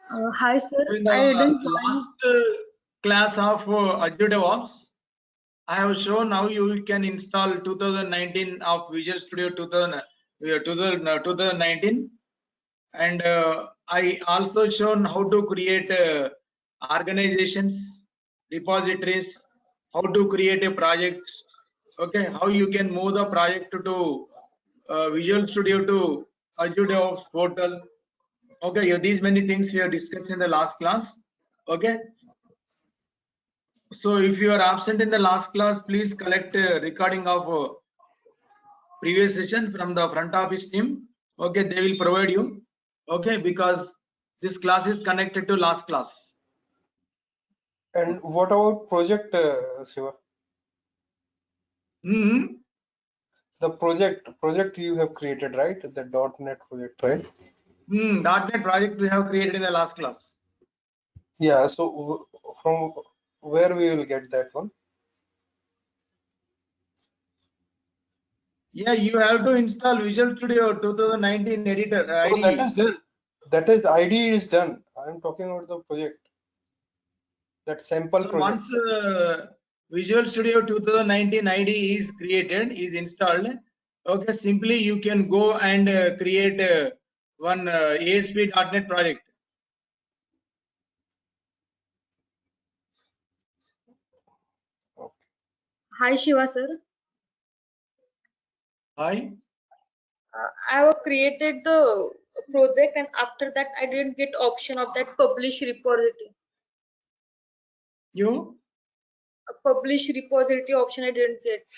Hi sir, So in the I didn't join. last class of AZURE DevOps, I have shown how you can install 2019 of Visual Studio 2019, and I also shown how to create organizations, repositories, how to create a project. Okay, how you can move the project to Visual Studio to Azure DevOps portal. Okay, yeah, these many things we have discussed in the last class. Okay, so if you are absent in the last class, please collect a recording of previous session from the front office team. Okay, they will provide you. Okay, because this class is connected to last class. And what about project, Shiva? The project you have created, right? The .NET project, right? .NET project we have created in the last class. Yeah. So from where we will get that one? Yeah, you have to install Visual Studio 2019 editor Oh, IDE. that is done. That is IDE is done. I'm talking about the project. That sample So project. once Visual Studio 2019 IDE is created, is installed, okay, simply you can go and create one ASP.NET project. Okay. Hi Shiva sir. Hi. I have created the project and after that I didn't get option of that publish repository. You? A publish repository option I didn't get.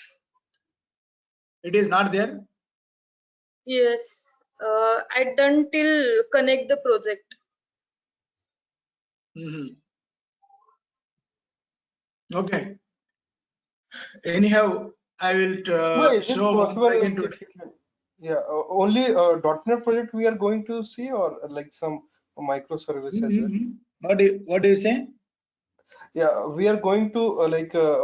It is not there. Yes, I done till connect the project. Okay. Anyhow, I will Is it show once possible, again like, to. if you can, yeah, only .NET project we are going to see, or like some microservice as well? What do you say? Yeah, we are going to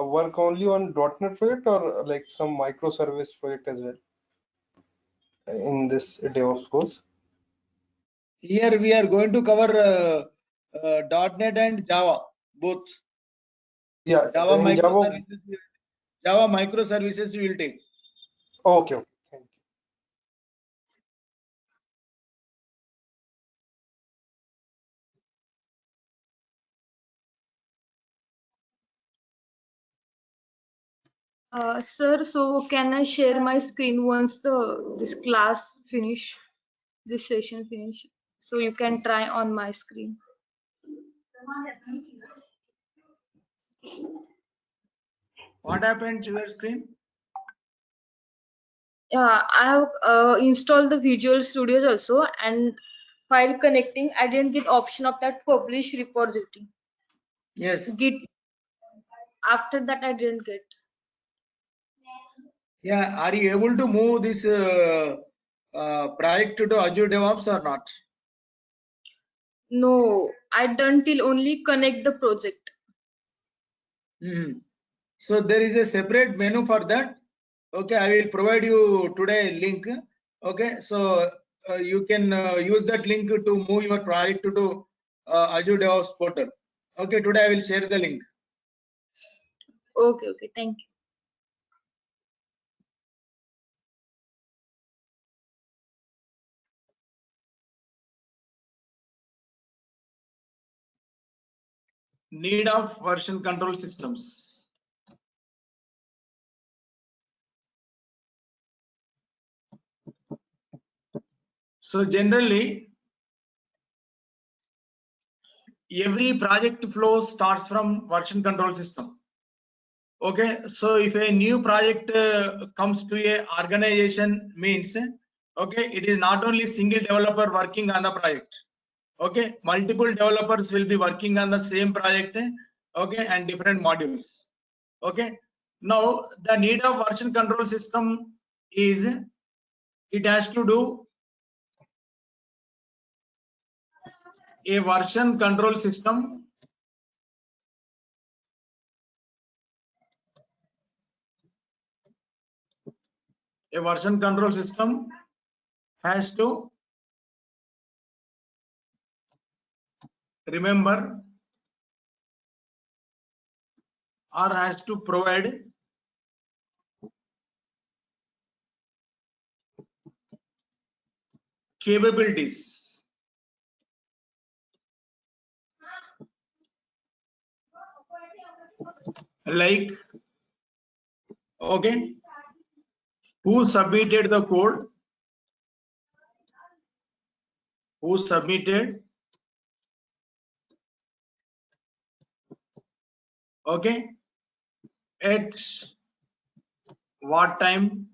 work only on .NET project, or like some microservice project as well in this DevOps course. Here we are going to cover .NET and Java both. Yeah, Java in Java. microservices. Java microservices we will take. Okay, okay, thank you. Sir, so can I share my screen once this class finish, this session finish? So you can try on my screen. What happened to your screen? Yeah, I have installed the Visual Studios also, and while connecting, I didn't get option of that publish repository. Yes. Git. After that, I didn't get. Yeah. Are you able to move this project to Azure DevOps or not? No, I done till only connect the project. So there is a separate menu for that. Okay, I will provide you today link. Okay, so you can use that link to move your project to Azure DevOps portal. Okay, today I will share the link. Okay, okay, thank you. Need of version control systems. So generally, every project flow starts from version control system. Okay, so if a new project comes to a organization means, okay, it is not only single developer working on the project. Okay, multiple developers will be working on the same project. Okay, and different modules. Okay, now the need of version control system is it has to do a version control system has to remember or has to provide capabilities like, okay, who submitted the code, who submitted, okay, at what time,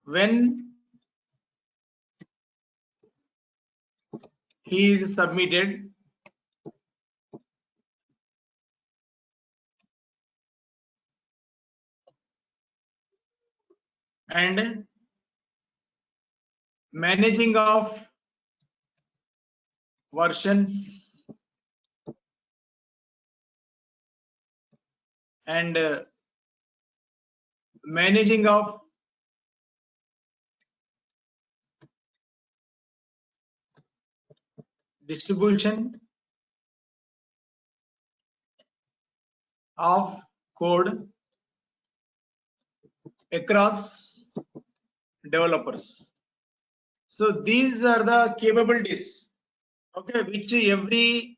when he is submitted, and managing of versions and managing of distribution of code across developers. So these are the capabilities, okay, which every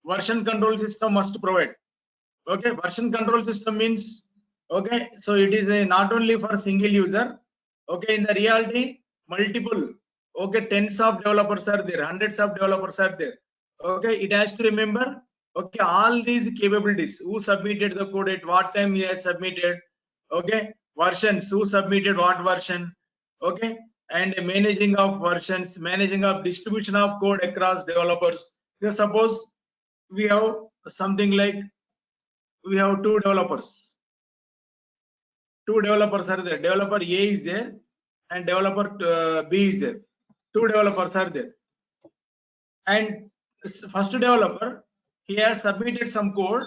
version control system must provide. Okay, version control system means, okay, so it is not only for single user, okay, in the reality multiple, okay, tens of developers are there, hundreds of developers are there, okay, it has to remember, okay, all these capabilities, who submitted the code at what time he has submitted, okay, versions, who submitted what version, okay, and managing of versions, managing of distribution of code across developers. Because suppose we have something like, we have two developers are there, developer A is there and developer B is there, two developers are there, and first developer, he has submitted some code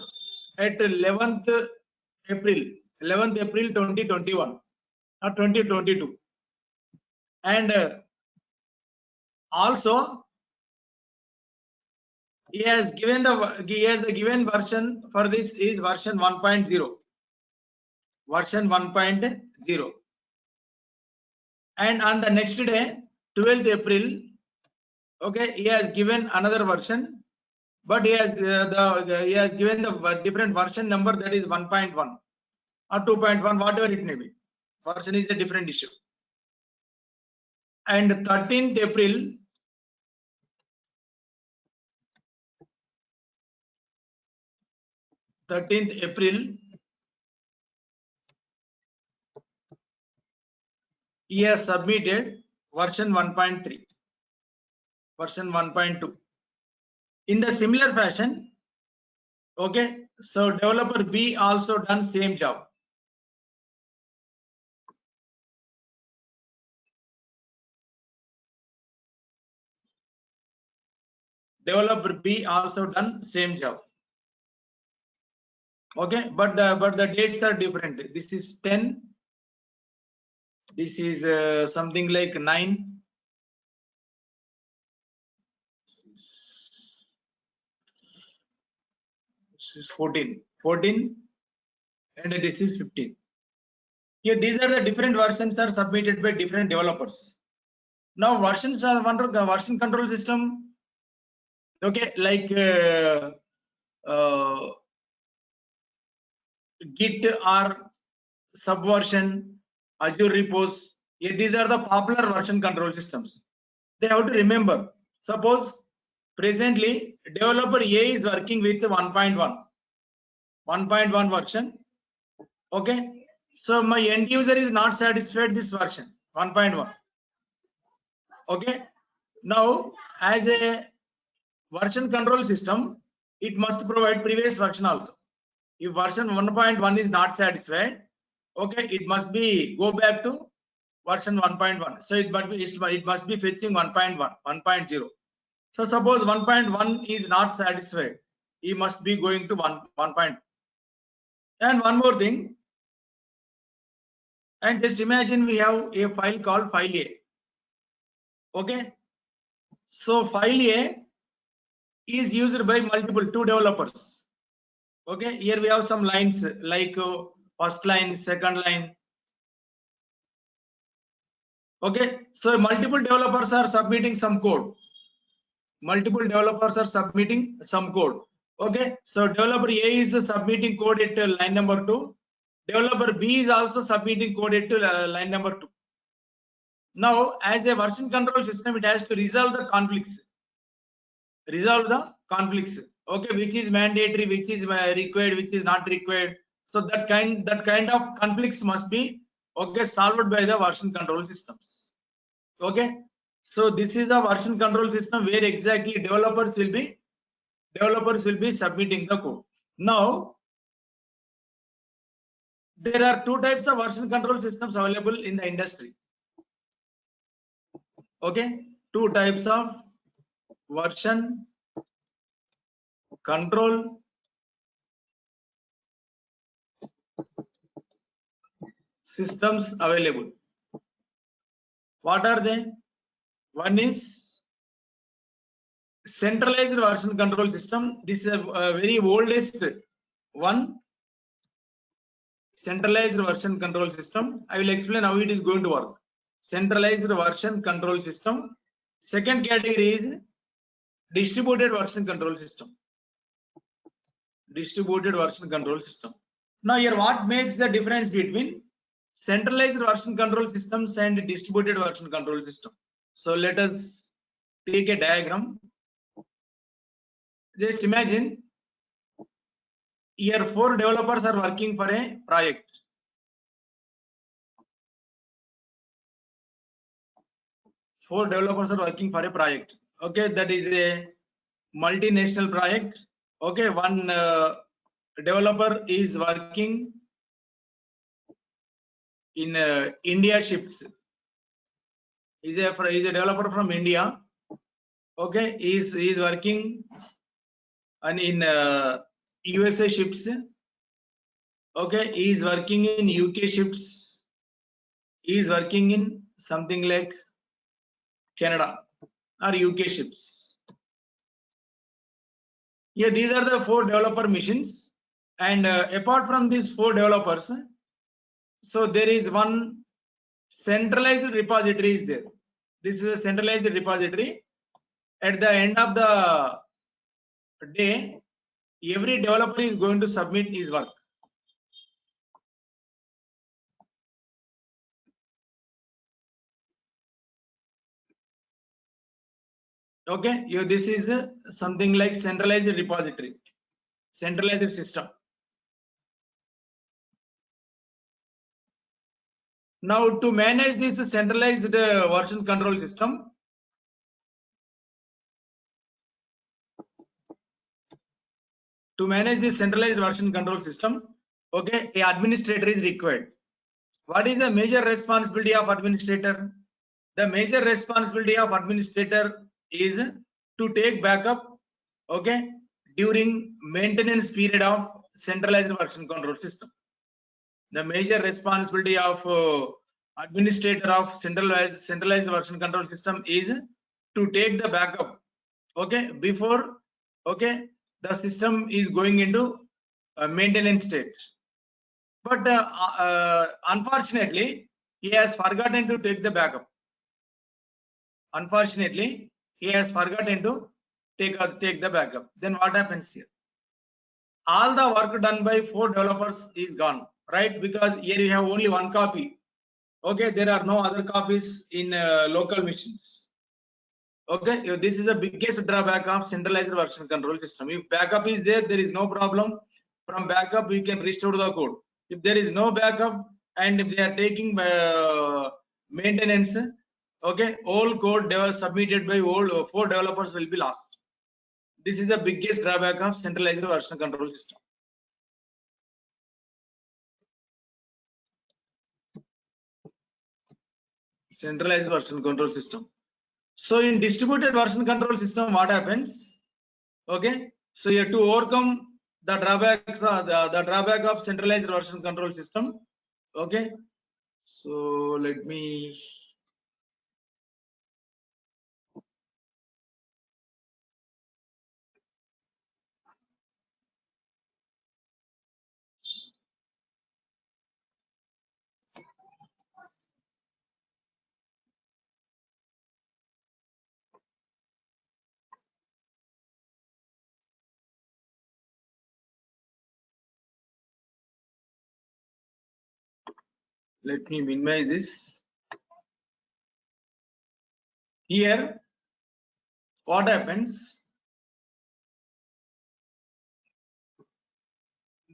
at 11th April 2021 or 2022, and also he has given the given version for this is version 1.0, version 1.0, and on the next day 12th April, okay, he has given another version, but he has he has given the different version number, that is 1.1 or 2.1, whatever it may be, version is a different issue. And 13th April, he has submitted version 1.3, version 1.2. In the similar fashion, okay, so developer B also done same job. Developer B also done same job. Okay, but the dates are different. This is 10. This is something like 9. This is 14, and this is 15. Here, these are the different versions are submitted by different developers. Now, versions are under the version control system. Okay, like Git or Subversion, Azure Repos. Yeah, these are the popular version control systems. They have to remember. Suppose presently developer A is working with 1.1 version. Okay, so my end user is not satisfied this version 1.1. Okay, now as a version control system, it must provide previous version also. If version 1.1 is not satisfied, okay, it must be go back to version 1.1. So it must be fetching 1.1, 1.0. So suppose 1.1 is not satisfied, he must be going to 1.1. And one more thing, and just imagine we have a file called file A. Okay, So file A is used by multiple two developers. Okay, here we have some lines like first line, second line. Okay, so multiple developers are submitting some code. Multiple developers are submitting some code. Okay, so developer A is submitting code at line number 2. Developer B is also submitting code at line number 2. Now, as a version control system, it has to resolve the conflicts. Resolve the conflicts. Okay, which is mandatory, which is required, which is not required. So that kind of conflicts must be solved by the version control systems. Okay, so this is the version control system where exactly developers will be submitting the code. Now there are two types of version control systems available in the industry. Okay, two types of version control systems available. What are they? One is centralized version control system. This is a very oldest one. Centralized version control system. I will explain how it is going to work. Centralized version control system. Second category is distributed version control system. Distributed version control system. Now here, what makes the difference between centralized version control systems and distributed version control system? So let us take a diagram. Just imagine here 4 developers are working for a project. 4 developers are working for a project. Okay, that is a multinational project. Okay, one developer is working in India ships. Is a developer from India. Okay, is working and in USA ships. Okay, he is working in UK ships. He is working in something like Canada or UK ships. Yeah, these are the 4 developer missions, and apart from these 4 developers, so there is one centralized repository is there. This is a centralized repository. At the end of the day, every developer is going to submit his work. Okay, this is something like centralized repository, centralized system. Now to manage this centralized version control system, okay, a administrator is required. What is the major responsibility of administrator? The major responsibility of administrator is to take backup, okay, during maintenance period of centralized version control system. The major responsibility of administrator of centralized version control system is to take the backup, okay, before, okay, the system is going into maintenance state. But unfortunately, he has forgotten to take the backup. Unfortunately, he has forgotten to take the backup. Then what happens here? All the work done by 4 developers is gone, right? Because here you have only 1 copy. Okay, there are no other copies in local machines. Okay, this is the biggest drawback of centralized version control system. If backup is there, there is no problem. From backup, we can restore the code. If there is no backup and if they are taking maintenance, okay, all code submitted by all 4 developers will be lost. This is the biggest drawback of centralized version control system. Centralized version control system. So in distributed version control system, what happens? Okay, so you have to overcome the drawbacks, the drawback of centralized version control system. Okay, so let me Let me minimize this. Here, what happens?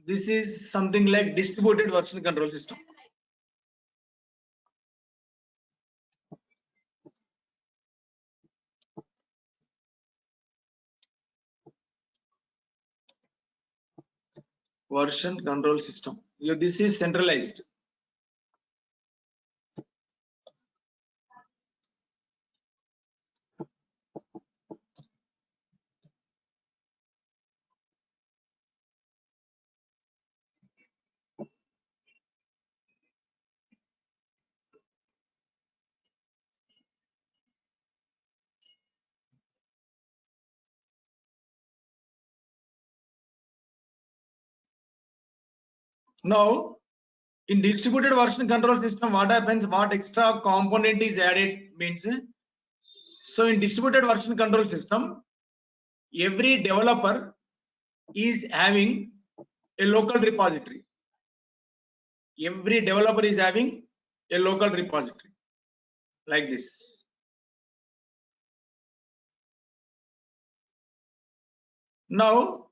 This is something like distributed version control system. Version control system. This is centralized. Now, in distributed version control system, what happens? What extra component is added means. So in distributed version control system, every developer is having a local repository. Every developer is having a local repository like this. Now,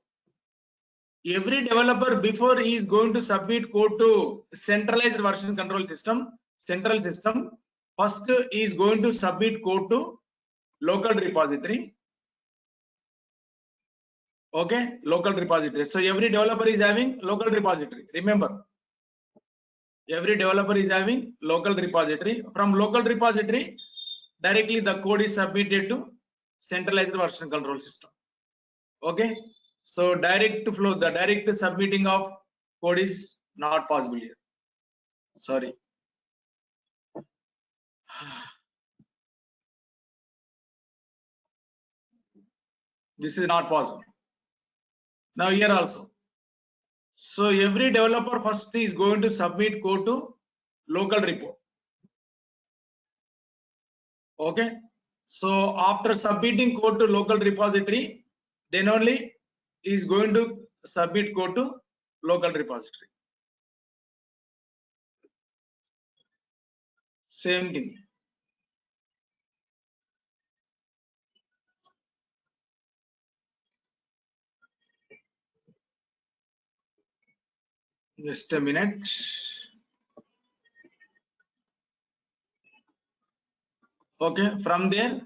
every developer, before he is going to submit code to centralized version control system, central system, first he is going to submit code to local repository. Okay, local repository. So every developer is having local repository. Remember, every developer is having local repository. From local repository, directly the code is submitted to centralized version control system. Okay, so direct flow, the direct submitting of code is not possible here. Sorry. This is not possible. Now here also. So every developer first is going to submit code to local repo. Okay. So after submitting code to local repository, then only is going to submit code to local repository. Same thing. Just a minute. Okay, from there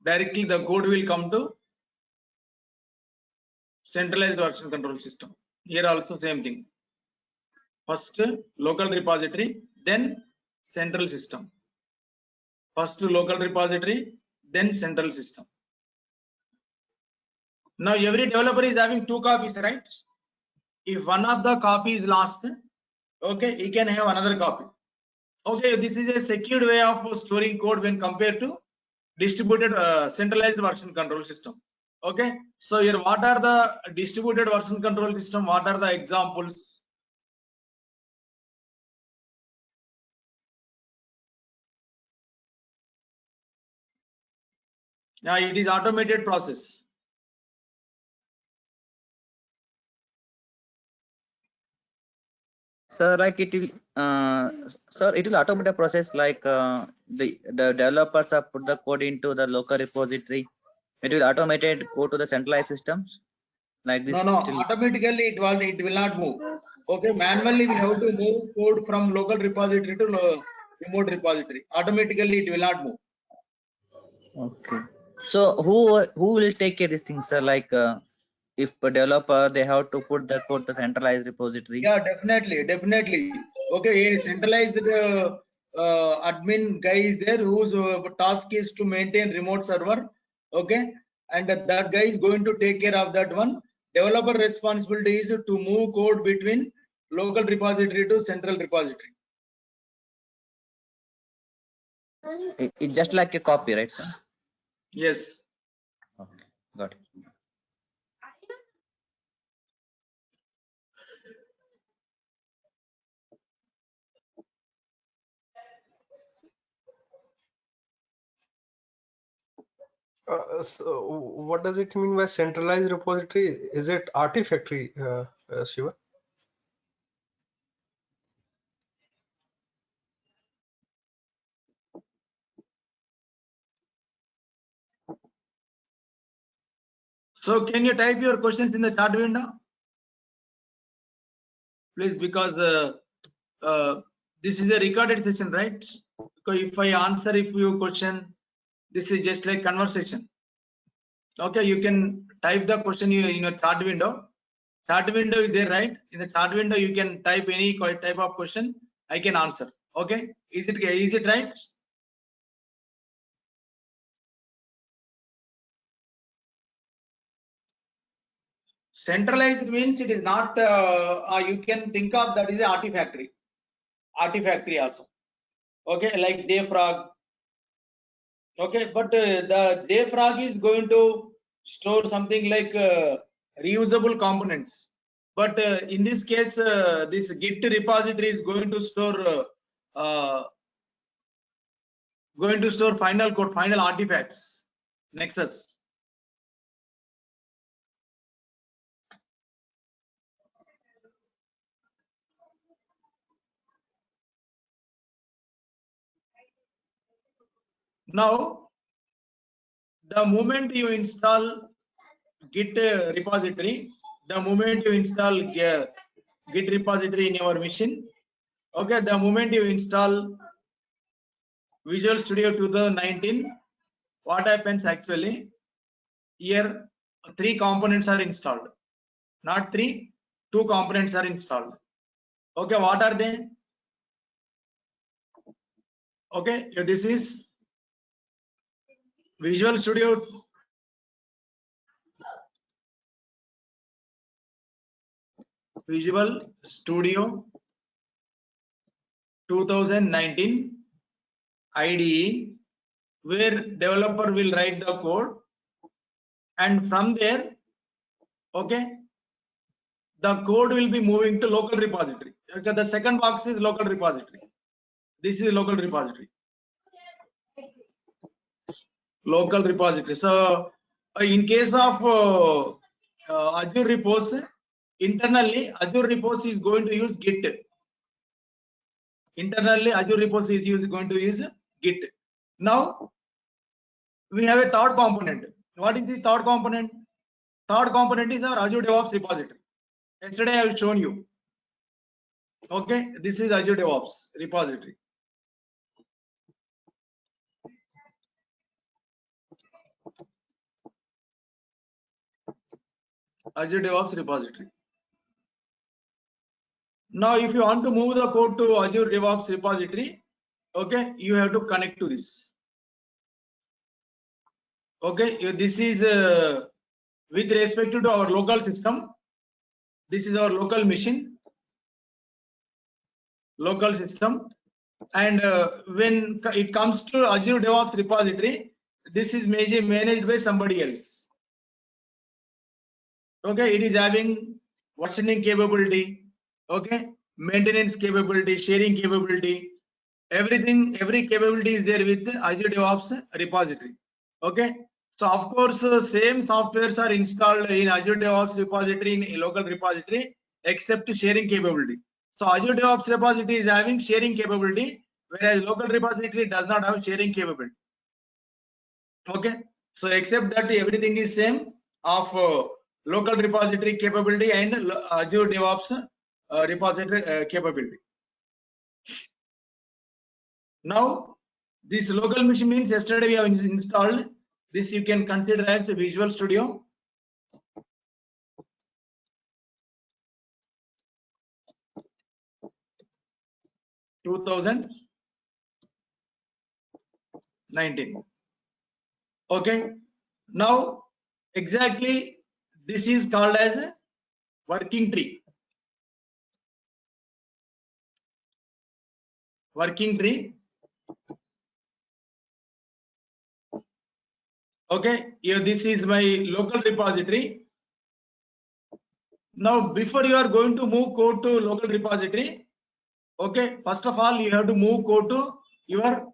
directly the code will come to centralized version control system. Here also same thing. First local repository, then central system. First local repository, then central system. Now every developer is having two copies, right? If one of the copy is lost, okay, he can have another copy. Okay, this is a secured way of storing code when compared to distributed centralized version control system. Okay, so here what are the distributed version control system? What are the examples? Yeah, it is automated process. So like it will, sir, it will automate a process like the developers have put the code into the local repository. It will automated go to the centralized systems like this. No, automatically it will not move. Okay, manually we have to move code from local repository to remote repository. Automatically it will not move. Okay. So who will take care of these things, sir? Like if a developer they have to put the code to centralized repository. Yeah, definitely. Okay, a centralized admin guy is there whose task is to maintain remote server. Okay, and that guy is going to take care of that one. Developer responsibility is to move code between local repository to central repository. It's just like a copy, right, sir? Yes. Okay, got it. So what does it mean by centralized repository? Is it Artifactory, Shiva? So can you type your questions in the chat window, please? Because this is a recorded session, right? So if I answer a few question, this is just like conversation. Okay, you can type the question in your chat window. Chat window is there, right? In the chat window, you can type any type of question. I can answer. Okay, is it right? Centralized means it is not. You can think of that is a artifactory. Artifactory also. Okay, like JFrog. Okay, but the JFrog is going to store something like reusable components. But in this case, this Git repository is going to store final code, final artifacts, Nexus. Now, the moment you install Git repository, the moment you install Git repository in your machine, okay, the moment you install Visual Studio 2019, what happens actually? Here, 3 components are installed. Not 3, 2 components are installed. Okay, what are they? Okay, this is Visual Studio 2019 IDE, where developer will write the code, and from there, okay, the code will be moving to local repository. Okay, the second box is local repository. This is local repository. Local repository. So in case of Azure Repos, internally Azure Repos is going to use Git. Internally Azure Repos is going to use Git. Now we have a third component. What is the third component? Third component is our Azure DevOps repository. Yesterday I have shown you. Okay, this is Azure DevOps repository. Azure DevOps repository. Now, if you want to move the code to Azure DevOps repository, okay, you have to connect to this. Okay, this is with respect to our local system. This is our local machine, local system, and when it comes to Azure DevOps repository, this is managed by somebody else. Okay, it is having versioning capability, okay, maintenance capability, sharing capability, everything, every capability is there with Azure DevOps repository. Okay, so of course same softwares are installed in Azure DevOps repository in a local repository except sharing capability. So Azure DevOps repository is having sharing capability, whereas local repository does not have sharing capability. Okay, so except that everything is same of local repository capability and Azure DevOps repository capability. Now this local machine means yesterday we have installed this. You can consider as a Visual Studio 2019. Okay, now exactly this is called as a working tree. Working tree. Okay, here this is my local repository. Now before you are going to move code to local repository, okay, first of all you have to move code to your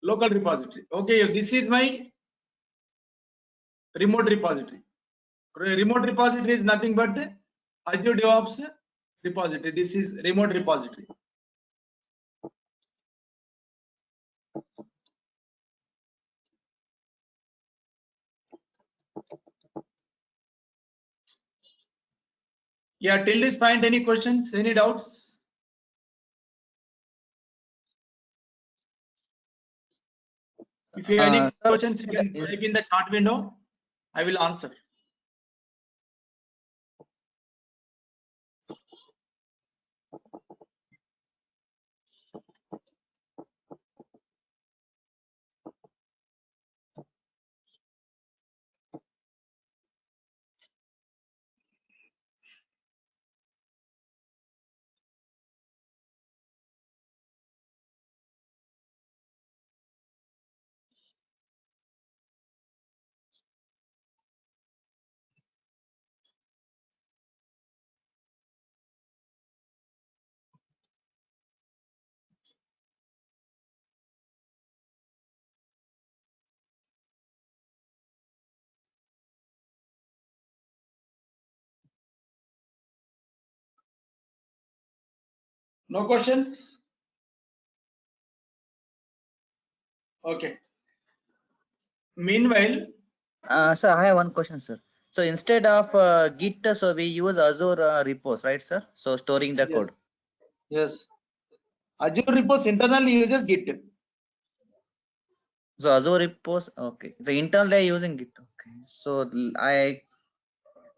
local repository. Okay, this is my remote repository. Remote repository is nothing but Azure DevOps repository. This is remote repository. Yeah, till this point, any questions, any doubts? If you have any Sir, questions, you can type in the chat window. I will answer. No questions? Okay. Meanwhile, sir, I have one question, sir. So instead of Git, so we use Azure repos, right, sir? So storing the code. yes. Azure Repos internally uses Git. So Azure repos, okay. So internal they are using Git. Okay. So I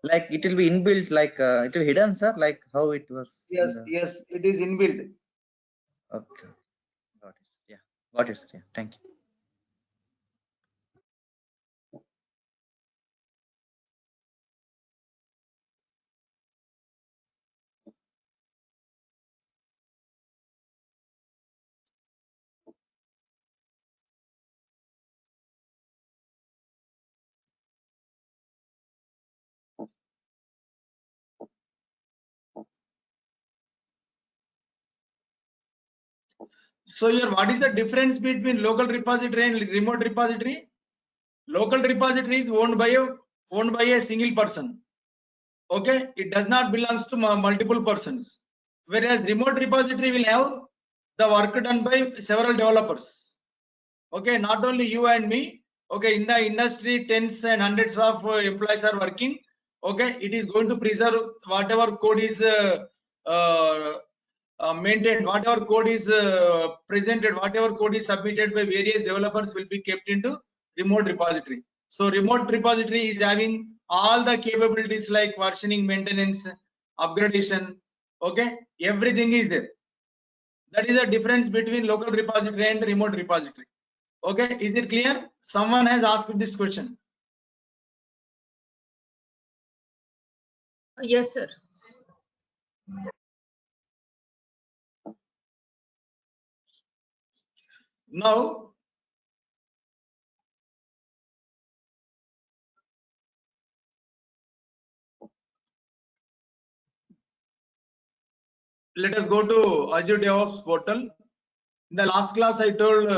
like it will be inbuilt, like it will hidden, sir. Like how it works. In Yes, the, yes, it is inbuilt. okay. Got it. Sir. Yeah. Got it. Sir. Yeah. Thank you. So here, what is the difference between local repository and remote repository? Local repository is owned by a single person. Okay, it does not belongs to multiple persons. Whereas remote repository will have the work done by several developers. Okay, not only you and me. Okay, in the industry, tens and hundreds of employees are working. Okay, it is going to preserve whatever code is maintained, whatever code is presented, whatever code is submitted by various developers will be kept into remote repository. So remote repository is having all the capabilities like versioning, maintenance, upgradation. Okay, everything is there. That is the difference between local repository and remote repository. Okay, is it clear? Someone has asked this question. Yes, sir. Now, let us go to Azure DevOps portal. In the last class, I told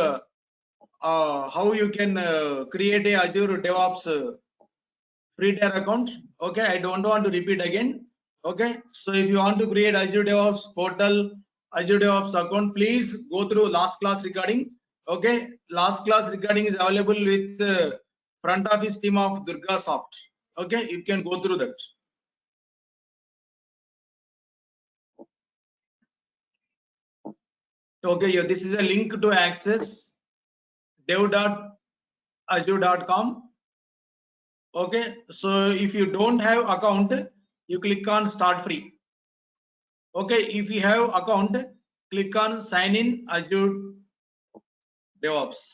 how you can create a Azure DevOps free tier account. Okay, I don't want to repeat again. Okay, so if you want to create Azure DevOps portal, Azure DevOps account, please go through last class recording. Okay, last class recording is available with front office team of DURGASOFT. Okay, you can go through that. Okay, yeah, this is a link to access dev.azure.com. Okay, so if you don't have account, you click on start free. Okay, if you have account, click on sign in Azure DevOps.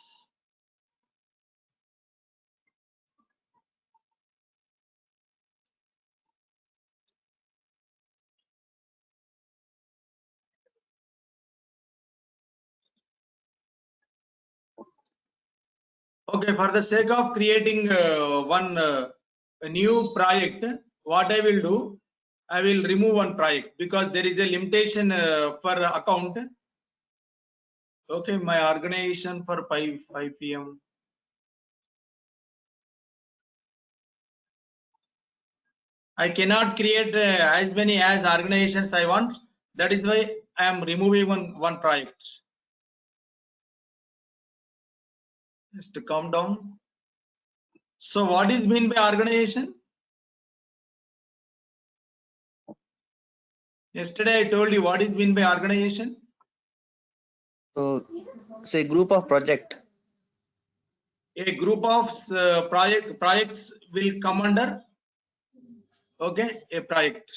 Okay, for the sake of creating a new project, what I will do, I will remove one project because there is a limitation for account. Okay, my organization for 5 p.m. I cannot create as many as organizations I want. That is why I am removing one project. Just to calm down. So what is mean by organization? Yesterday I told you what is meant by organization. So, say group of project. A group of projects will come under, okay, a project,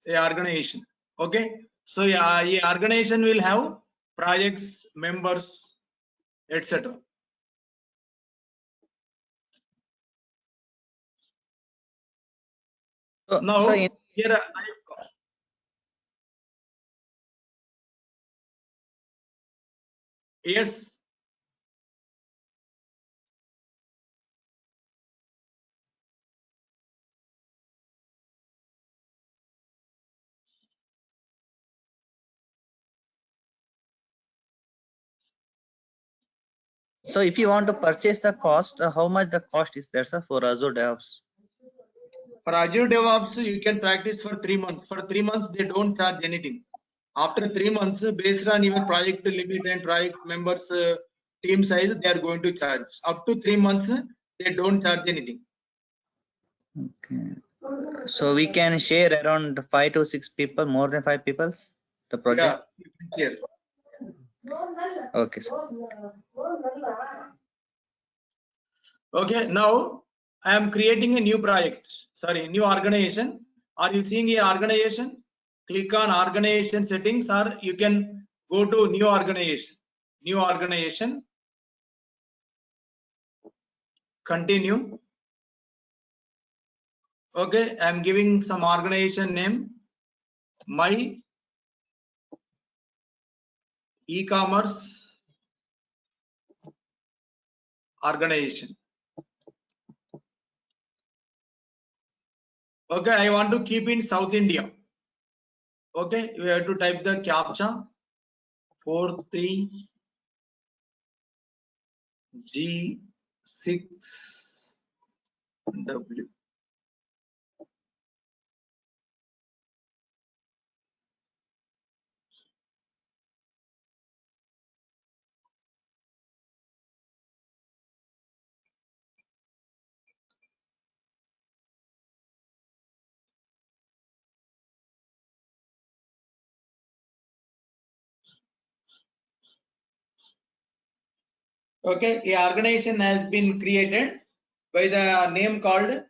a organization. Okay, so yeah, a organization will have projects, members, etc. So, Now in here yes. so if you want to purchase the cost, how much the cost is there, sir, for Azure DevOps? For Azure DevOps, you can practice for 3 months. For 3 months, they don't charge anything. After 3 months, based on your project limit and project members team size, they are going to charge. Up to 3 months, they don't charge anything. Okay. So we can share around 5 to 6 people, more than 5 people, the project. Yeah, you can share. Okay, sir. Okay, now I am creating a new project. Sorry, new organization. Are you seeing a organization? Click on organization settings, or you can go to new organization. New organization. Continue. Okay, I am giving some organization name. My e-commerce organization. Okay, I want to keep in South India. Okay, we have to type the captcha 43G6W. Okay, a organization has been created by the name called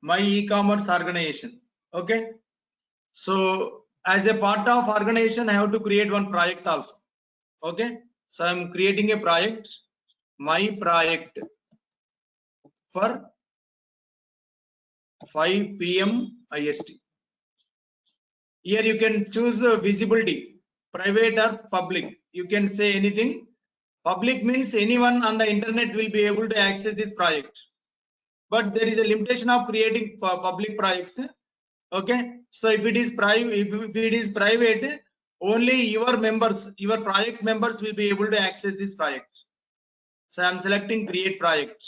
my e-commerce organization. Okay, so as a part of organization, I have to create one project also. Okay, so I'm creating a project, my project, for 5 p.m. IST. Here you can choose visibility, private or public. You can say anything. Public means anyone on the internet will be able to access this project. But there is a limitation of creating public projects. Okay, so if it is private, only your members, your project members will be able to access this project. So I'm selecting create project.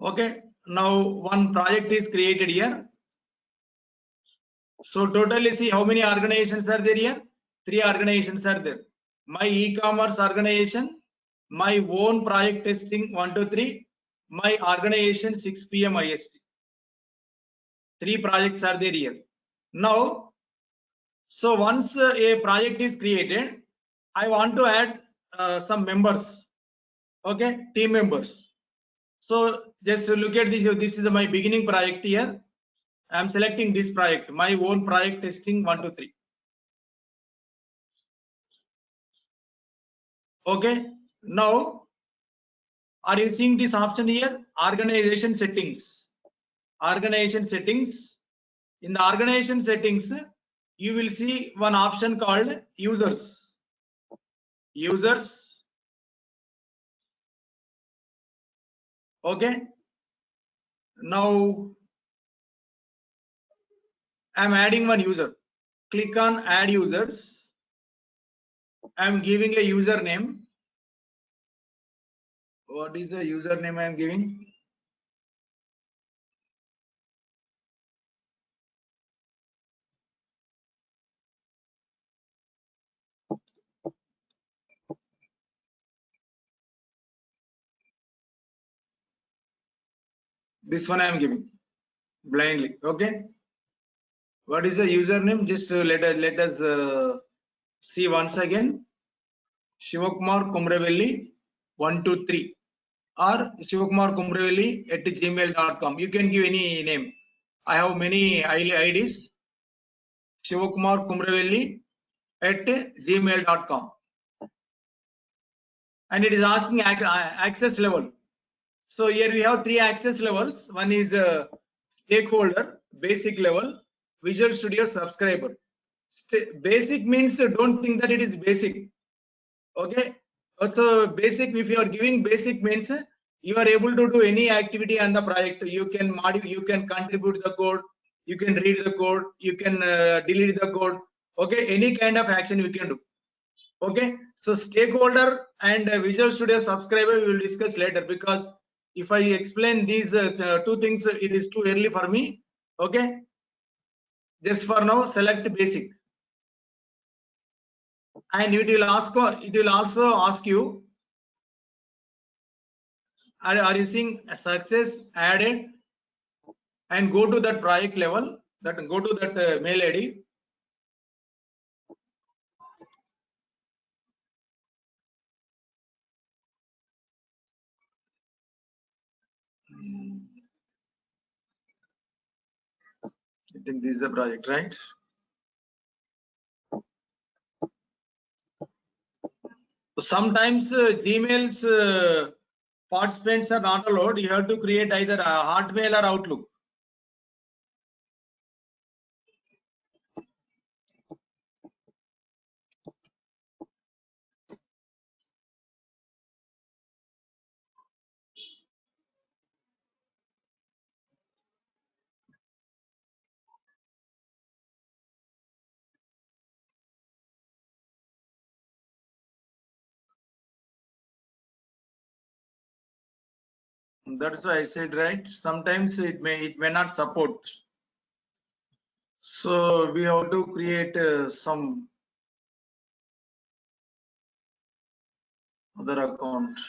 Okay, now one project is created here. So totally see how many organizations are there here? 3 organizations are there. My e-commerce organization, my own project testing 1, 2, 3, my organization 6 p.m. IST. 3 projects are there here. Now, so once a project is created, I want to add some members. Okay, team members. So just look at this. This is my beginning project here. I am selecting this project, my own project testing 1, 2, 3. Okay, now are you seeing this option here? Organization settings. Organization settings. In the organization settings, you will see one option called users. Users. Okay. Now I'm adding one user. Click on add users. I'm giving a username. What is the username I'm giving? This one I am giving. blindly. Okay. What is the username? Just let us see once again. Shiva Kumar Kumravelli 123 or Shiva Kumar Kumravelli at gmail.com. You can give any name. I have many IDs. Shiva Kumar Kumravelli at gmail.com. And it is asking access level. So here we have 3 access levels. One is stakeholder, basic level, Visual Studio subscriber. Basic means don't think that it is basic. Okay. So basic, if you are giving basic means you are able to do any activity on the project. You can modify, you can contribute the code, you can read the code, you can delete the code. Okay, any kind of action you can do. Okay, so stakeholder and Visual Studio subscriber we will discuss later, because if I explain these 2 things, it is too early for me. Okay, just for now select basic, and it will also ask you, are you seeing success added, and go to that project level, go to that mail ID. I think this is the project, right? Sometimes Gmail's participants are not allowed. You have to create either a Hotmail or Outlook. That's why I said, right, sometimes it may not support, so we have to create some other account.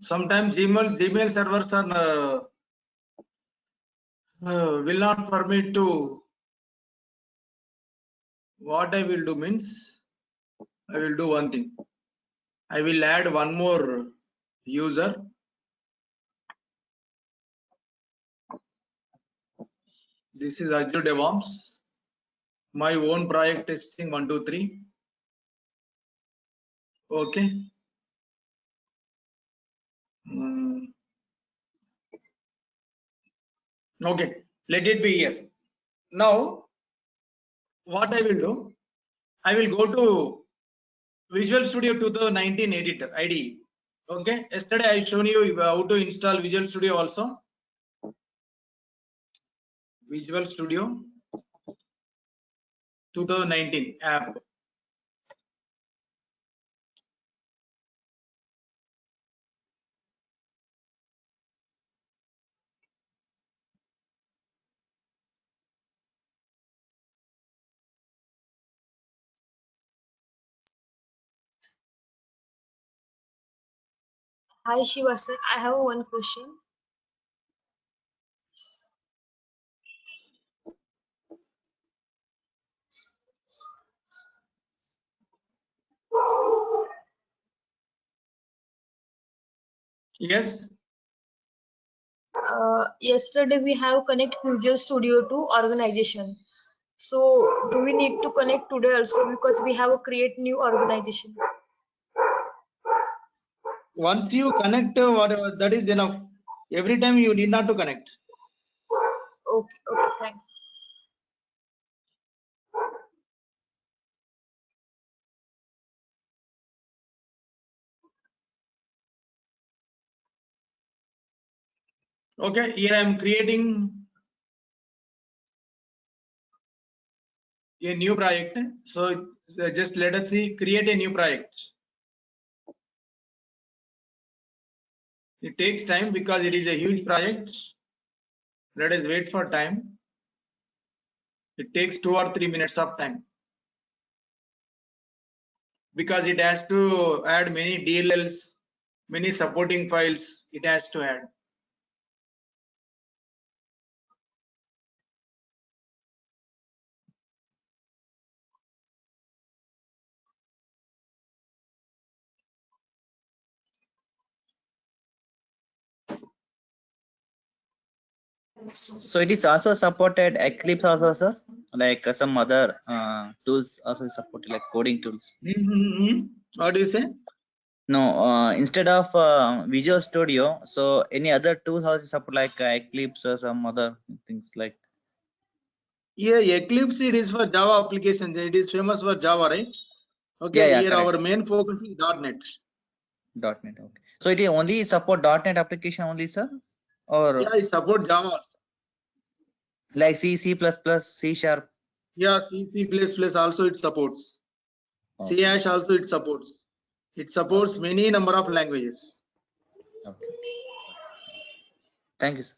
Sometimes Gmail servers are will not permit to. What I will do means, I will do one thing. I will add one more user. This is Azure DevOps, my own project testing 1 2 3. Okay. Okay, let it be here. Now what I will do, I will go to Visual Studio 2019 editor IDE. Okay, yesterday I shown you how to install Visual Studio also. Visual Studio 2019 app. Hi Shiva sir, I have one question. Yes. Yesterday we have connect Visual Studio to organization. So do we need to connect today also, because we have a create new organization? Once you connect, whatever, that is enough. Every time you need not to connect. Okay, okay, thanks. Okay, here I am creating a new project. So just let us see, create a new project. It takes time because it is a huge project. Let us wait for time. It takes 2 or 3 minutes of time because it has to add many DLLs, many supporting files. It has to add. So it is also supported Eclipse also, sir? Like some other tools also supported, like coding tools. What do you say? No, instead of Visual Studio, so any other tools also support, like Eclipse or some other things like. Yeah, Eclipse, it is for Java applications. It is famous for Java, right? Okay, Yeah, here correct. our main focus is .NET. .NET, okay. So it only support .NET application only, sir? Or Yeah, it supports Java. like C, C++, C#? Yeah, C++ also it supports. Okay. C# also it supports. It supports many number of languages. Okay. Thank you, sir.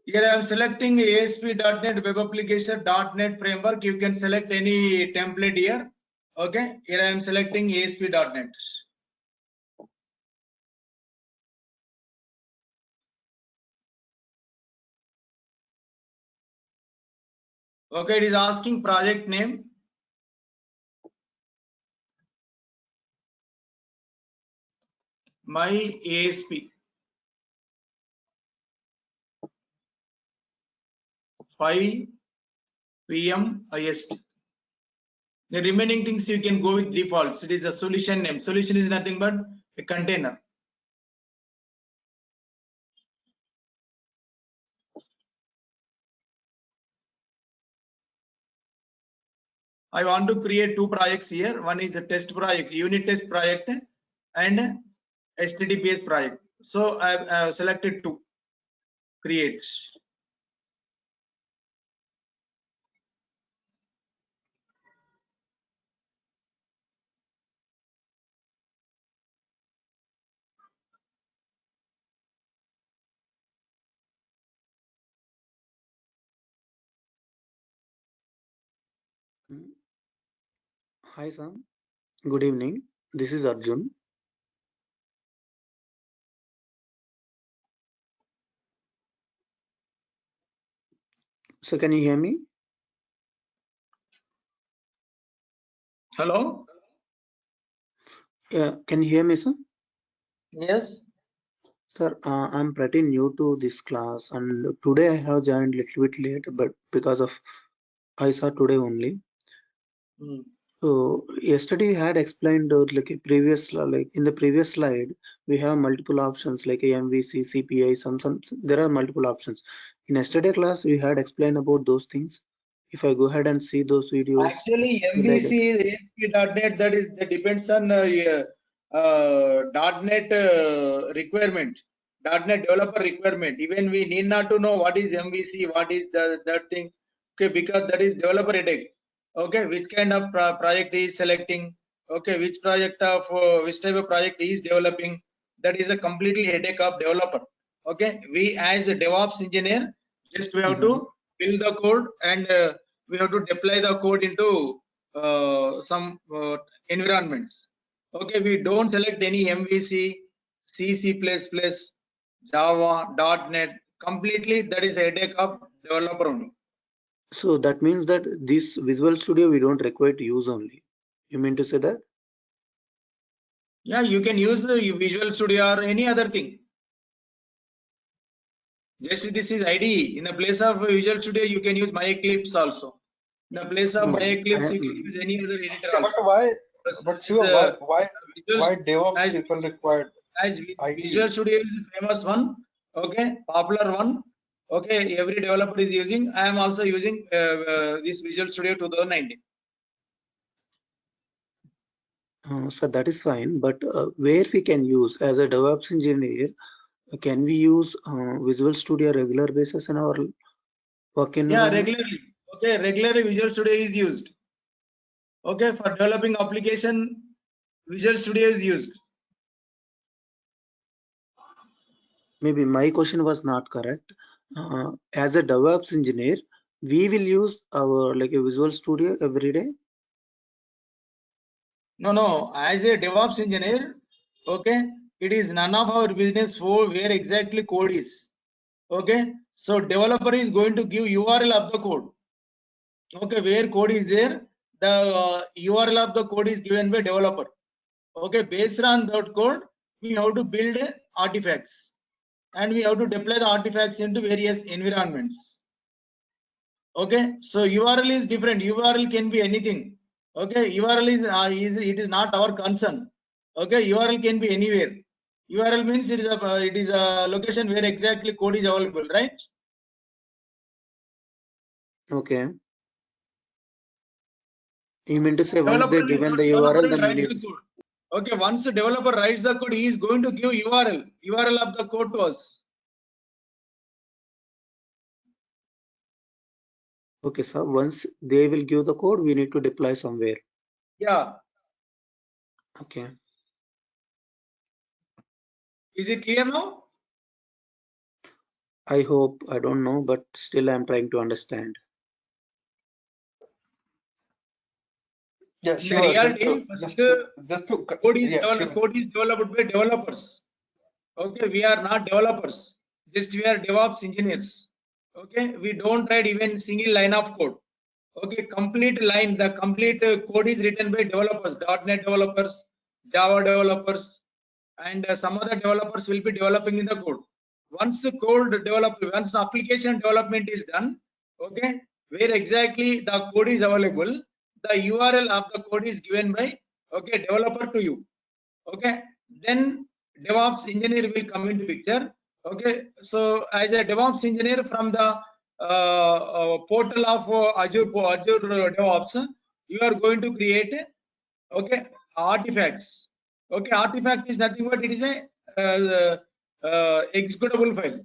Here I am selecting ASP.NET Web Application .NET Framework. You can select any template here. Okay, here I am selecting ASP.NET. Okay, it is asking project name. My ASP. 5 PM IST. The remaining things you can go with defaults. It is a solution name. Solution is nothing but a container. I want to create 2 projects here. One is a test project, unit test project, and HTTPS project. So I have selected 2. Create. Hi, Sam. Good evening. This is Arjun. So, can you hear me? Hello? Yeah, can you hear me, sir? Yes. Sir, I'm pretty new to this class, and today I have joined little bit late, but because of I saw today only. So yesterday you had explained like in the previous slide, we have multiple options like MVC, CPI, there are multiple options. In yesterday class, we had explained about those things. If I go ahead and see those videos, Actually, MVC ASP.NET, that depends on .NET requirement, .NET developer requirement. Even we need not to know what is MVC, what is that thing. Okay, because that is developer headache. Okay, which kind of project he is selecting. Okay, which project of which type of project he is developing. That is a completely headache of developer. Okay, we as a DevOps engineer, just we have to build the code and we have to deploy the code into some environments. Okay, we don't select any MVC, C++, Java, .NET, completely that is a headache of developer only. So that means that this Visual Studio we don't require to use only. You mean to say that? Yeah, you can use the Visual Studio or any other thing. Just this is IDE. In the place of Visual Studio, you can use MyEclipse also. In the place of MyEclipse, you can use any other editor But also. why? Because But this, Shiva, why Visual, DevOps as, people required as IDE? Visual Studio is a famous one, okay, popular one, okay, every developer is using. I am also using this Visual Studio 2019. So that is fine, but where we can use as a DevOps engineer, can we use Visual Studio regular basis in our work Yeah, environment? regularly. Okay, regularly Visual Studio is used. Okay, for developing application, Visual Studio is used. Maybe my question was not correct. As a DevOps engineer, we will use our like a Visual Studio every day. No. As a DevOps engineer, okay, it is none of our business for where exactly code is. Okay, so developer is going to give URL of the code. Okay, where code is there, the URL of the code is given by developer. Okay, based on that code, we have to build artifacts and we have to deploy the artifacts into various environments. Okay, so URL is different. URL can be anything. Okay, URL is it is not our concern. Okay, URL can be anywhere. URL means it is a location where exactly code is available, right? Okay. You mean to say once Developer they will, given the developer URL, will then we write need the code. Okay, once the developer writes the code, he is going to give URL of the code to us. okay, so once they will give the code, we need to deploy somewhere. Yeah. Okay. Is it clear now? I hope, I don't know, but still I'm trying to understand. Yeah, In the Shiva, reality, code is yeah, developed, Shiva. code is developed by developers. Okay, we are not developers. Just we are DevOps engineers. Okay, we don't write even single line of code. Okay, complete line, the complete code is written by developers, .NET developers, Java developers, and some other developers will be developing in the code. Once the code once application development is done, okay, where exactly the code is available, the URL of the code is given by, okay, developer to you. Okay, then DevOps engineer will come into picture. Okay, so as a DevOps engineer from the portal of Azure DevOps, you are going to create, okay, artifacts. Okay, artifact is nothing but it is a executable file.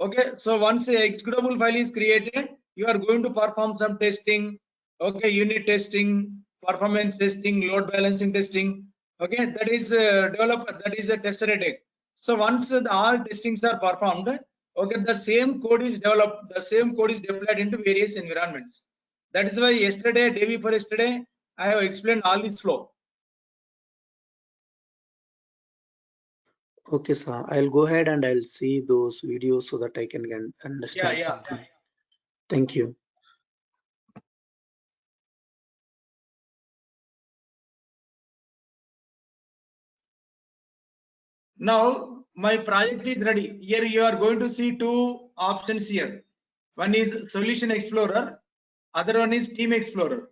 Okay, so once a executable file is created, you are going to perform some testing. Okay, unit testing, performance testing, load balancing testing. Okay, that is developer, that is a tester attack. So once all testings are performed, okay, the same code is developed, the same code is deployed into various environments. That is why yesterday, day before yesterday, I have explained all this flow. Okay, sir. I'll go ahead and I'll see those videos so that I can understand Yeah. something. Thank you. Now my project is ready. Here you are going to see two options here. One is Solution Explorer, other one is Team Explorer.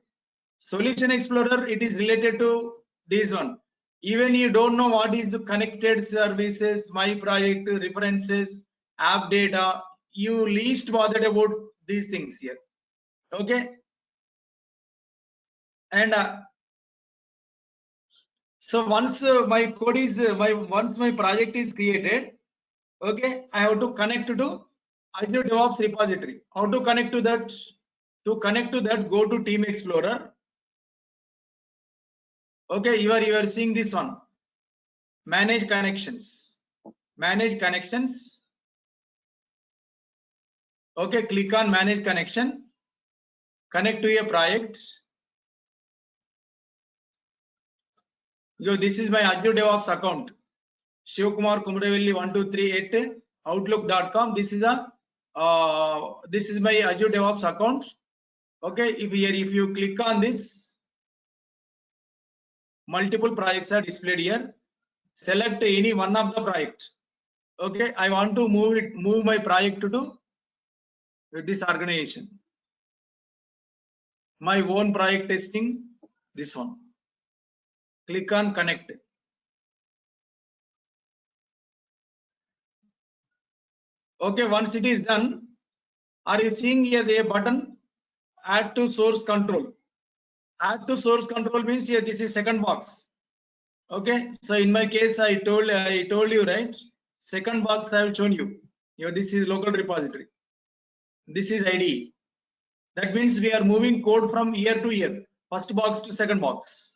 Solution Explorer, it is related to this one. Even you don't know what is connected services, my project, references, app data, you least bothered about these things here. Okay. And so once my code is once my project is created, okay, I have to connect to Azure DevOps repository. How to connect to that? To connect to that, go to Team Explorer. Okay, you are seeing this one. Manage connections. Manage connections. Okay, click on Manage connection. Connect to a project. This is my Azure DevOps account. Shiva Kumar Kumravelli 123 at outlook.com. This is a this is my Azure DevOps account. Okay, if you click on this, multiple projects are displayed here. Select any one of the project. Okay, I want to move my project to this organization. My own project testing, this one. Click on connect. Okay, once it is done, are you seeing here the button add to source control? Add to source control means here this is second box. Okay, so in my case I told you, right, second box I have shown you. Here this is local repository, this is IDE. That means we are moving code from year to year, first box to second box.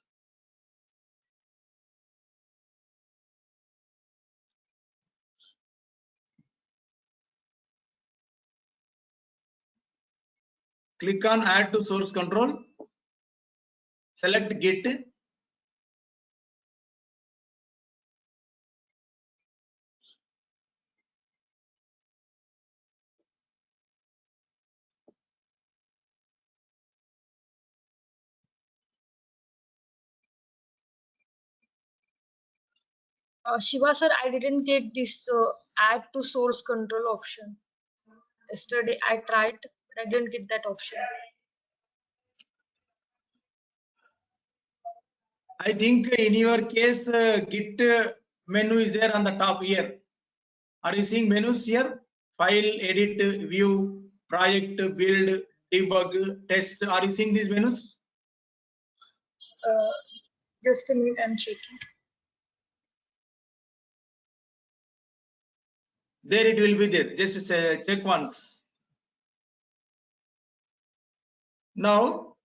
Click on add to source control, select Git. Shiva sir, I didn't get this add to source control option. Yesterday I tried, but I didn't get that option. I think in your case Git menu is there on the top here. Are you seeing menus here? File, edit, view, project, build, debug, test. Are you seeing these menus? Just a minute, I'm checking. There it will be there. Just check once. Now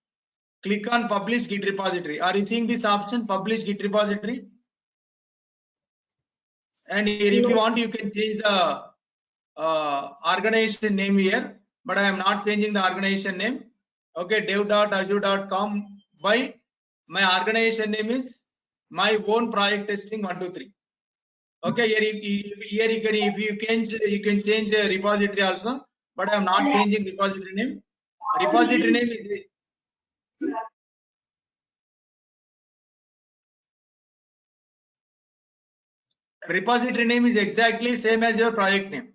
click on publish Git repository. Are you seeing this option, publish Git repository? And here, if you want, you can change the organization name here, but I am not changing the organization name. Okay, dev.azure.com by my organization name is my own project testing 123. Okay, here you can, if you can change the repository also, but I am not changing repository name. Repository name is exactly same as your project name.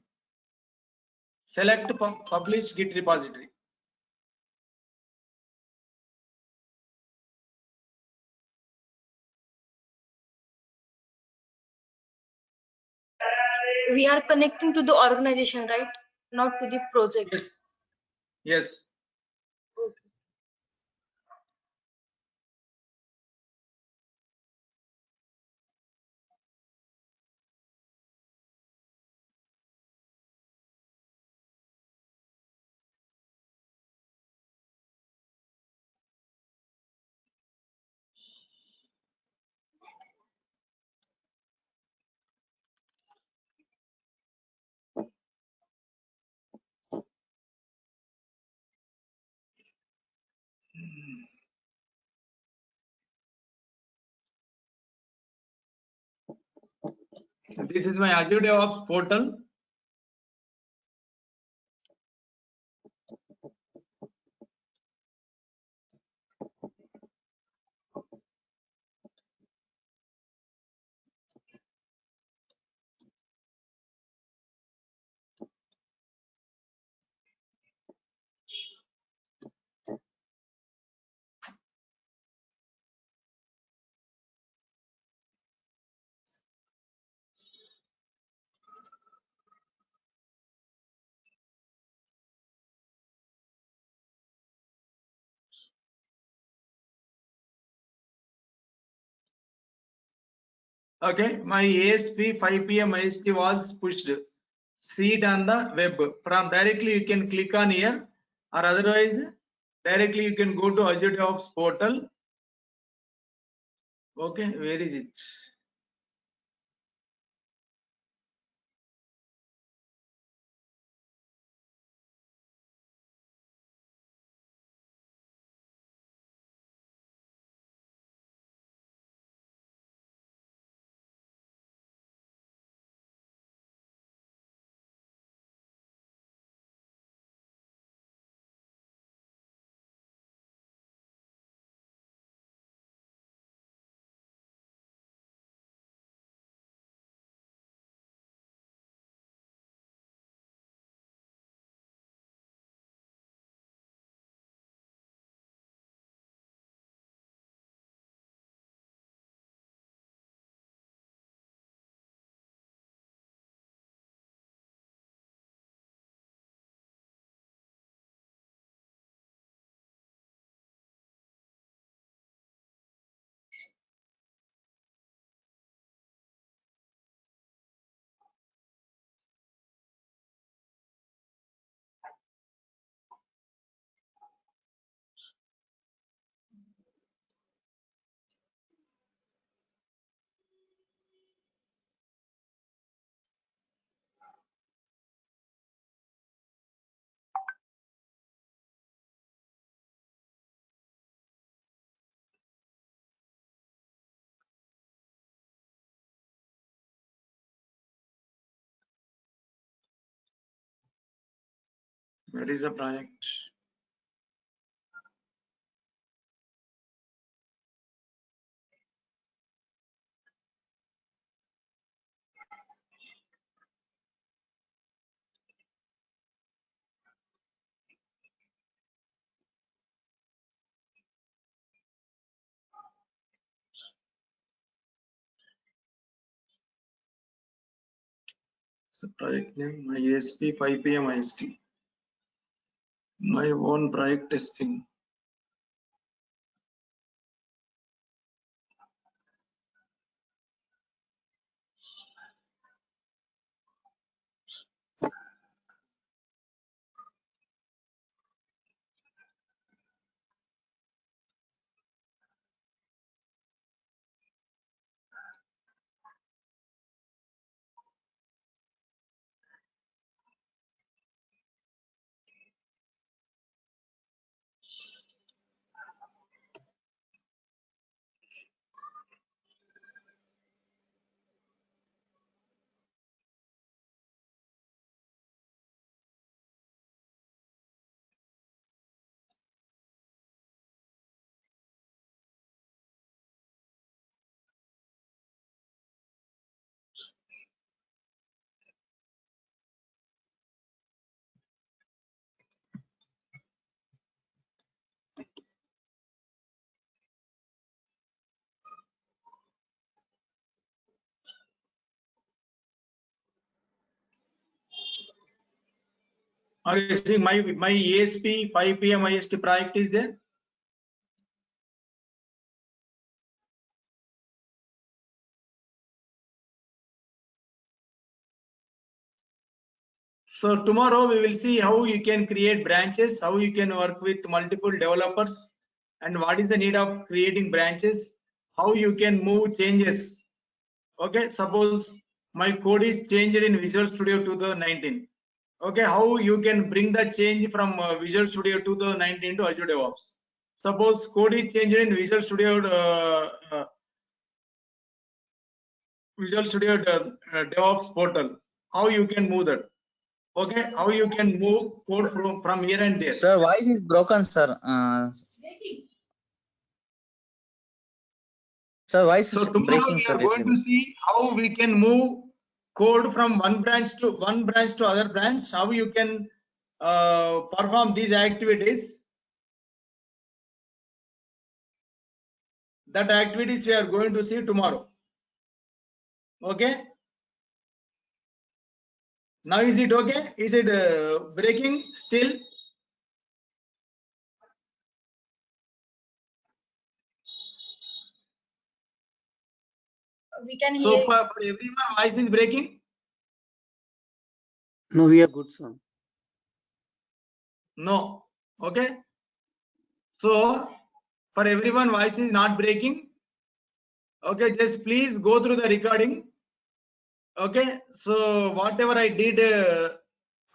Select publish Git repository. We are connecting to the organization, right? Not to the project. Yes. Yes. Okay. This is my Azure DevOps portal. Okay, my ASP 5 p.m. IST was pushed. See it on the web. From directly you can click on here, or otherwise directly you can go to Azure DevOps portal. Okay, where is it? Where is the project? The project name, my ASP 5 PM IST. My own project testing. Are you seeing my ASP 5 PM IST project is there? So tomorrow we will see how you can create branches, how you can work with multiple developers, and what is the need of creating branches, how you can move changes. Okay, suppose my code is changed in Visual Studio 2019. Okay, how you can bring the change from Visual Studio 2019 to Azure DevOps. Suppose code is changed in Visual Studio DevOps portal. How you can move that? Okay, how you can move code from here and there. Sir, voice is broken, sir. Sir, voice So is tomorrow breaking, we sir. are going to see how we can move code from one branch to other branch. How you can perform these activities. That activities we are going to see tomorrow. Okay. Now is it okay? Is it breaking still? We can So hear. for everyone, voice is breaking? No, we are good, sir. No. Okay. So for everyone, voice is not breaking. Okay, just please go through the recording. Okay, so whatever I did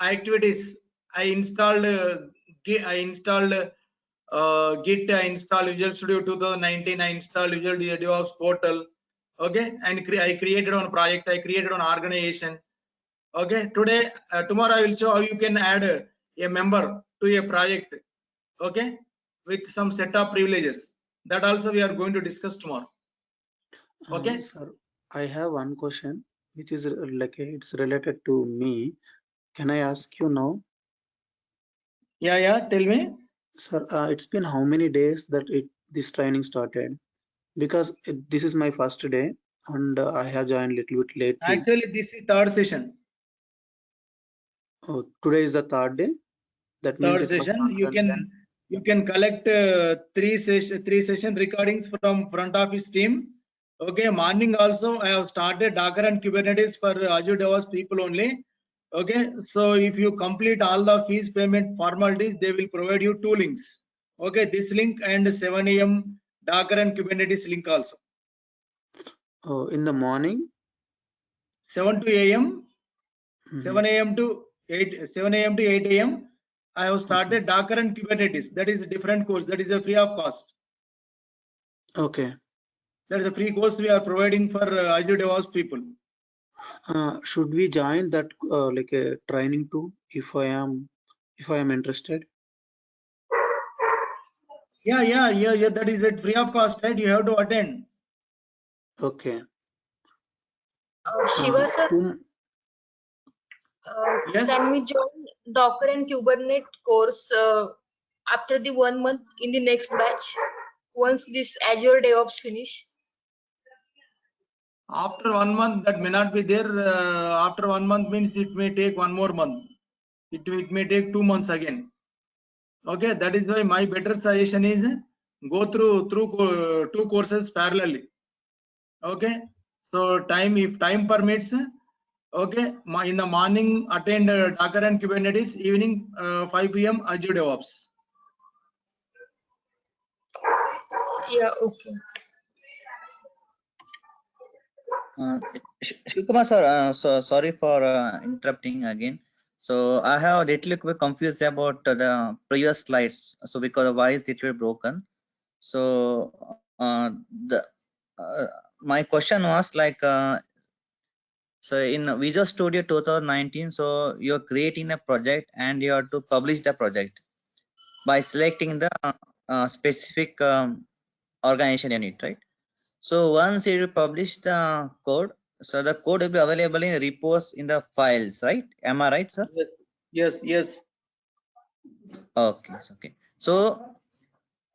activities, I installed Git, I installed Visual Studio 2019, I installed Visual DevOps portal. Okay, and I created one project, I created one organization. Okay, today tomorrow I will show how you can add a member to a project. Okay, with some set of privileges. That also we are going to discuss tomorrow. Okay. Sir, I have one question which is it's related to me. Can I ask you now? Yeah, tell me. Sir, it's been how many days that this training started? Because this is my first day and I have joined little bit late. Actually, this is third session. Oh, today is the third day. That means Third it was session. You can collect three session recordings from front office team. Okay, morning also I have started Docker and Kubernetes for Azure DevOps people only. Okay, so if you complete all the fees payment formalities, they will provide you 2 links. Okay, this link and 7 AM Docker and Kubernetes link also. Oh, in the morning? 7 AM to 8 AM. I have started Docker and Kubernetes. That is a different course. That is a free of cost. Okay. That is a free course we are providing for Azure DevOps people. Should we join that like a training too? If if I am interested? Yeah. That is at free of cost, right? You have to attend. Okay. Shiva sir, Yes. can we join Docker and Kubernetes course after the 1 month in the next batch once this Azure DevOps finish? After 1 month, that may not be there. After 1 month means it may take 1 more month. It may take 2 months again. Okay, that is why my better suggestion is go through 2 courses parallelly. Okay, so if time permits, okay, in the morning attend Docker and Kubernetes, evening 5 p.m. Azure DevOps. Yeah, okay. Shiva Kumar sir, so sorry for interrupting again. So I have a little bit confused about the previous slides. So because why is it broken? So my question was like, so in Visual Studio 2019, so you're creating a project and you have to publish the project by selecting the specific organization unit, right? So once you publish the code, so the code will be available in repos in the files, right? Am I right, sir? Yes. Okay. So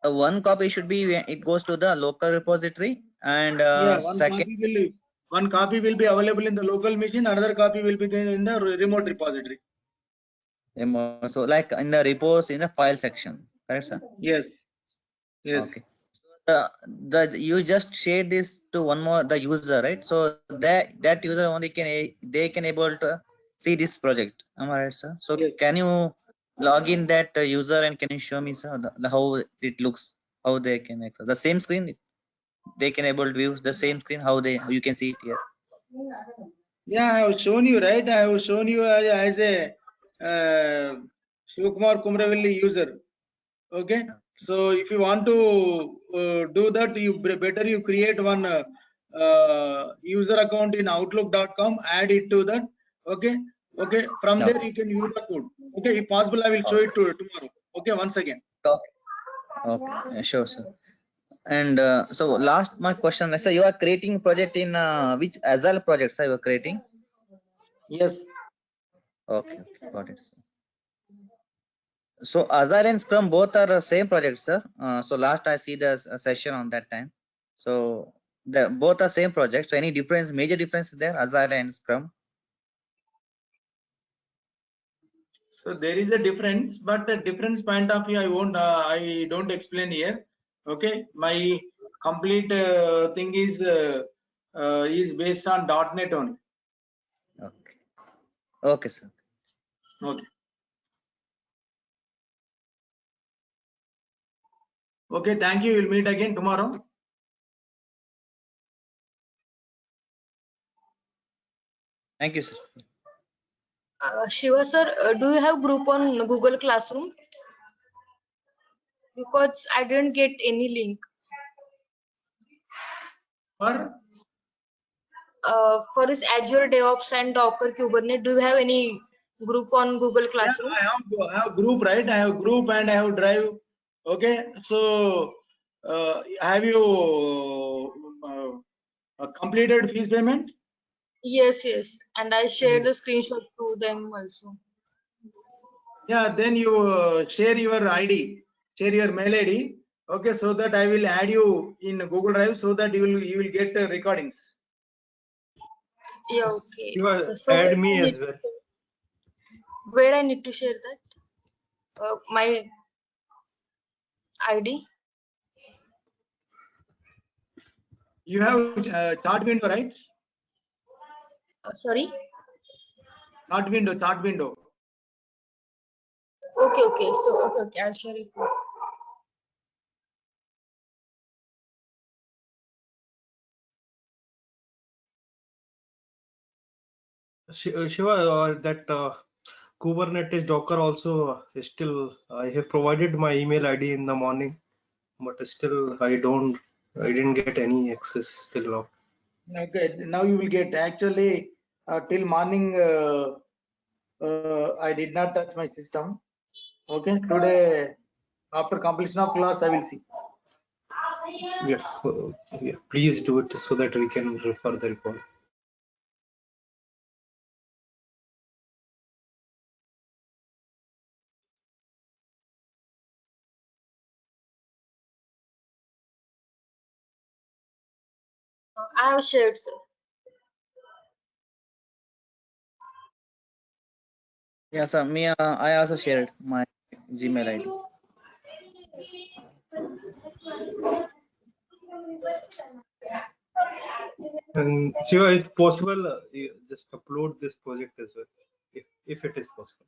one copy should be when it goes to the local repository, and Yeah, second, one copy will be available in the local machine, another copy will be there in the remote repository. so like in the repos in the file section, correct, sir? Yes. Okay. So you just share this to the user, right? So that user only they can able to see this project. Am I right, sir? So Yes. can you log in that user and can you show me, sir, how it looks, how they can access the same screen? They can able to view the same screen, how you can see it here. Yeah, I have shown you, right? I have shown you as a Shiva Kumar Kumravelli user. Okay, so if you want to do that, you better you create one user account in outlook.com, add it to that. Okay, from No. there you can view the code. Okay, if possible, I will show it tomorrow. Okay, once again. Okay, sure, sir. And so last my question, sir, you are creating project in which Agile project, sir, you are creating? Yes. Okay, got it, sir. So Agile and Scrum both are the same project, sir. So last I see the session on that time. So both are same project. So any difference, major difference there, Agile and Scrum? So there is a difference, but the difference point of view I don't explain here. Okay, my complete thing is based on .NET only. Okay, sir. Okay, thank you. We'll meet again tomorrow. Thank you, sir. Shiva sir, do you have group on Google Classroom? Because I didn't get any link. For this Azure DevOps and Docker Kubernetes, do you have any group on Google Classroom? Yeah, I have group, right? I have group and I have drive. Okay, so have you completed fees payment? Yes, and I shared the screenshot to them also. Yeah, then you share your ID, share your mail ID. Okay, so that I will add you in Google Drive so that you will get recordings. Yeah, okay. You So add me as well. Where I need to share that? My ID. You have chart window, right? Sorry. Chart window. Okay. So okay, I'll share it. Shiva, that Kubernetes Docker also is still, I have provided my email ID in the morning, but still I didn't get any access till now. Okay, now you will get. Actually till morning I did not touch my system. Okay, today after completion of class I will see. Yeah, yeah, please do it so that we can refer the report. I have shared, sir. Yeah, sir. I also shared my Gmail ID. And Shiva, if possible, you just upload this project as well, if it is possible.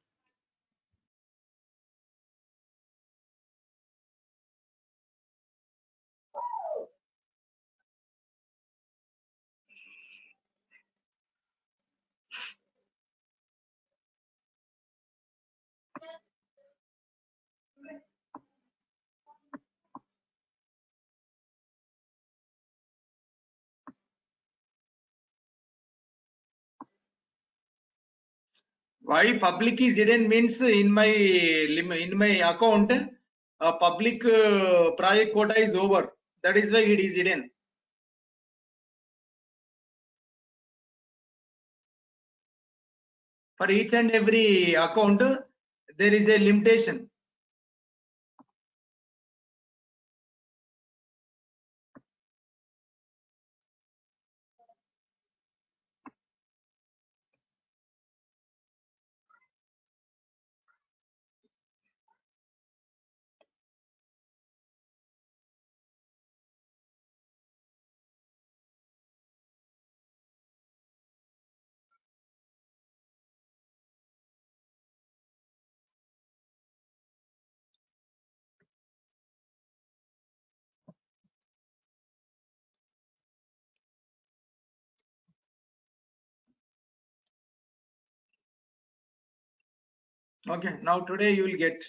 Why public is hidden means in my account, public project quota is over. That is why it is hidden. For each and every account, there is a limitation. Okay, now today you will get